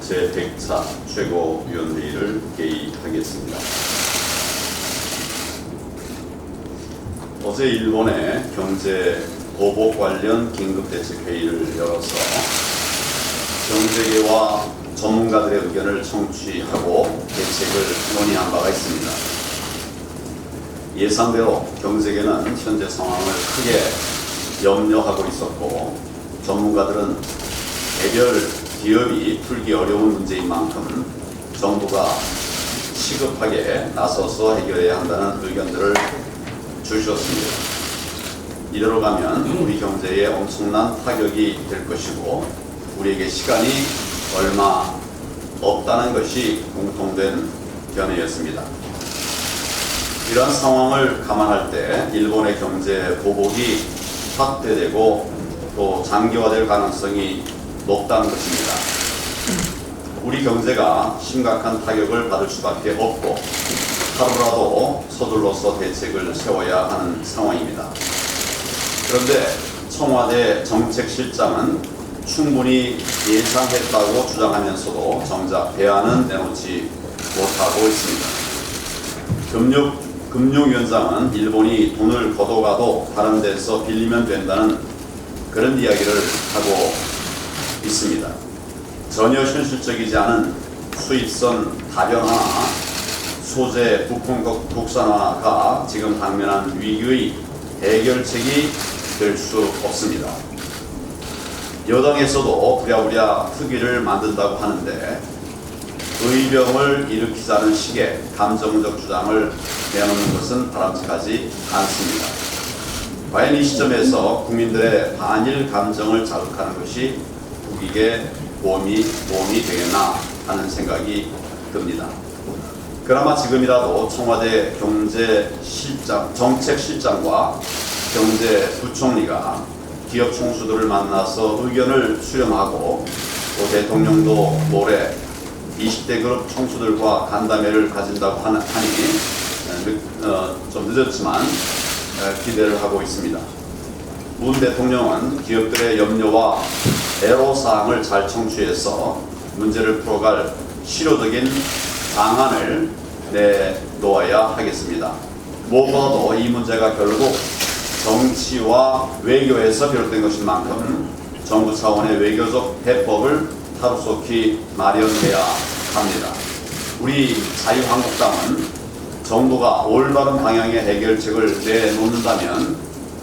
제100차 최고위원회의를 개의하겠습니다. 어제 일본의 경제 보복 관련 긴급대책회의를 열어서 경제계와 전문가들의 의견을 청취하고 대책을 논의한 바가 있습니다. 예상대로 경제계는 현재 상황을 크게 염려하고 있었고, 전문가들은 개별 기업이 풀기 어려운 문제인 만큼 정부가 시급하게 나서서 해결해야 한다는 의견들을 주셨습니다. 이대로 가면 우리 경제에 엄청난 타격이 될 것이고, 우리에게 시간이 얼마 없다는 것이 공통된 견해였습니다. 이러한 상황을 감안할 때 일본의 경제 보복이 확대되고 또 장기화될 가능성이 높다는 것입니다. 우리 경제가 심각한 타격을 받을 수밖에 없고, 하루라도 서둘러서 대책을 세워야 하는 상황입니다. 그런데 청와대 정책실장은 충분히 예상했다고 주장하면서도 정작 대안은 내놓지 못하고 있습니다. 금융위원장은 일본이 돈을 걷어가도 다른 데서 빌리면 된다는 그런 이야기를 하고 있습니다. 전혀 현실적이지 않은 수입선 다변화나 소재 부품 국산화가 지금 당면한 위기의 해결책이 될 수 없습니다. 여당에서도 부랴부랴 특위를 만든다고 하는데, 의병을 일으키자는 식의 감정적 주장을 내놓는 것은 바람직하지 않습니다. 과연 이 시점에서 국민들의 반일 감정을 자극하는 것이 국익에 도움이 되겠나 하는 생각이 듭니다. 그나마 지금이라도 청와대 정책실장과 경제부총리가 기업 총수들을 만나서 의견을 수렴하고, 또 대통령도 모레 20대 그룹 총수들과 간담회를 가진다고 하니 좀 늦었지만 기대를 하고 있습니다. 문 대통령은 기업들의 염려와 애로사항을 잘 청취해서 문제를 풀어갈 실효적인 방안을 내놓아야 하겠습니다. 무엇보다도 이 문제가 결국 정치와 외교에서 비롯된 것인 만큼 정부 차원의 외교적 해법을 하루속히 마련해야 합니다. 우리 자유한국당은 정부가 올바른 방향의 해결책을 내놓는다면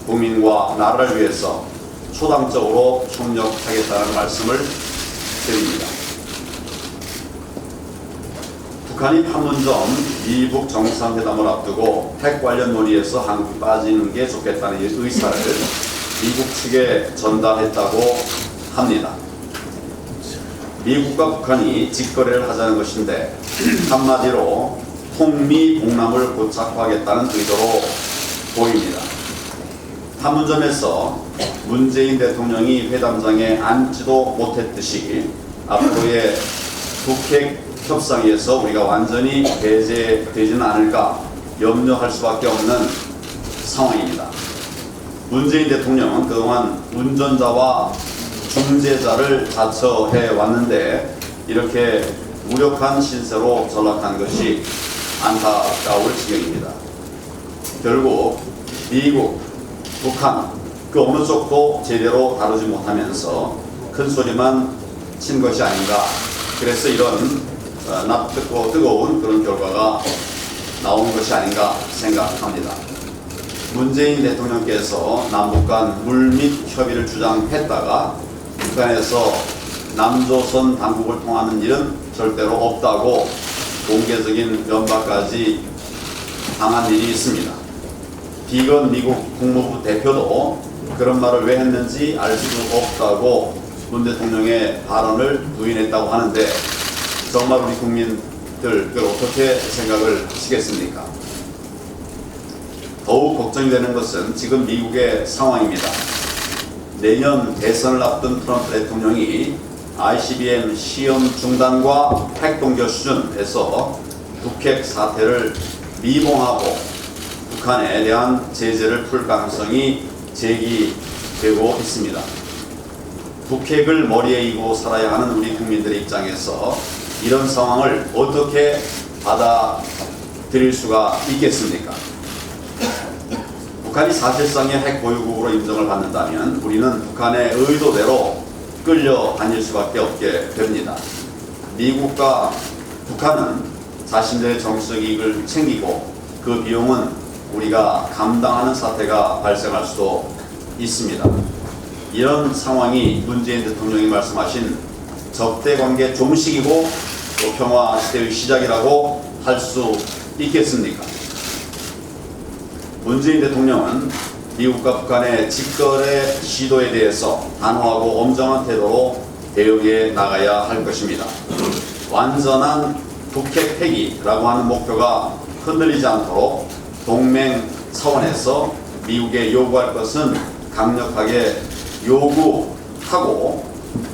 국민과 나라를 위해서 초당적으로 협력하겠다는 말씀을 드립니다. 북한이 판문점 미북 정상회담을 앞두고 핵 관련 논의에서 한국이 빠지는 게 좋겠다는 의사를 미국 측에 전달했다고 합니다. 미국과 북한이 직거래를 하자는 것인데, 한마디로 통미봉남을 고착화하겠다는 의도로 보입니다. 판문점에서 문재인 대통령이 회담장에 앉지도 못했듯이 앞으로의 북핵 협상에서 우리가 완전히 배제되지는 않을까 염려할 수밖에 없는 상황입니다. 문재인 대통령은 그동안 운전자와 중재자를 자처해 왔는데, 이렇게 무력한 신세로 전락한 것이 안타까울 지경입니다. 결국 미국, 북한 그 어느 쪽도 제대로 다루지 못하면서 큰 소리만 친 것이 아닌가. 그래서 이런 납득고 뜨거운 그런 결과가 나온 것이 아닌가 생각합니다. 문재인 대통령께서 남북 간 물밑 협의를 주장했다가 북한에서 남조선 당국을 통하는 일은 절대로 없다고 공개적인 면박까지 당한 일이 있습니다. 비건 미국 국무부 대표도 그런 말을 왜 했는지 알 수 없다고 문 대통령의 발언을 부인했다고 하는데, 정말 우리 국민들 그걸 어떻게 생각을 하시겠습니까? 더욱 걱정이 되는 것은 지금 미국의 상황입니다. 내년 대선을 앞둔 트럼프 대통령이 ICBM 시험 중단과 핵 동결 수준에서 북핵 사태를 미봉하고 북한에 대한 제재를 풀 가능성이 제기되고 있습니다. 북핵을 머리에 이고 살아야 하는 우리 국민들의 입장에서 이런 상황을 어떻게 받아들일 수가 있겠습니까? 북한이 사실상의 핵 보유국으로 인정을 받는다면 우리는 북한의 의도대로 끌려다닐 수밖에 없게 됩니다. 미국과 북한은 자신들의 정치적 이익을 챙기고 그 비용은 우리가 감당하는 사태가 발생할 수도 있습니다. 이런 상황이 문재인 대통령이 말씀하신 적대관계 종식이고 또 평화 시대의 시작이라고 할 수 있겠습니까? 문재인 대통령은 미국과 북한의 직거래 시도에 대해서 단호하고 엄정한 태도로 대응해 나가야 할 것입니다. 완전한 북핵 폐기라고 하는 목표가 흔들리지 않도록 동맹 차원에서 미국에 요구할 것은 강력하게 요구하고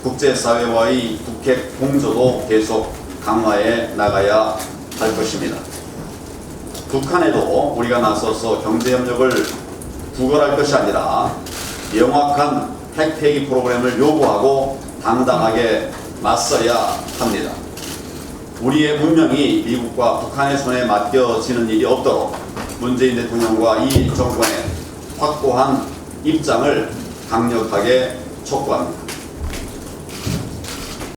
국제사회와의 북핵 공조도 계속 강화해 나가야 할 것입니다. 북한에도 우리가 나서서 경제협력을 구걸할 것이 아니라 명확한 핵 폐기 프로그램을 요구하고 당당하게 맞서야 합니다. 우리의 운명이 미국과 북한의 손에 맡겨지는 일이 없도록 문재인 대통령과 이 정권의 확고한 입장을 강력하게 촉구합니다.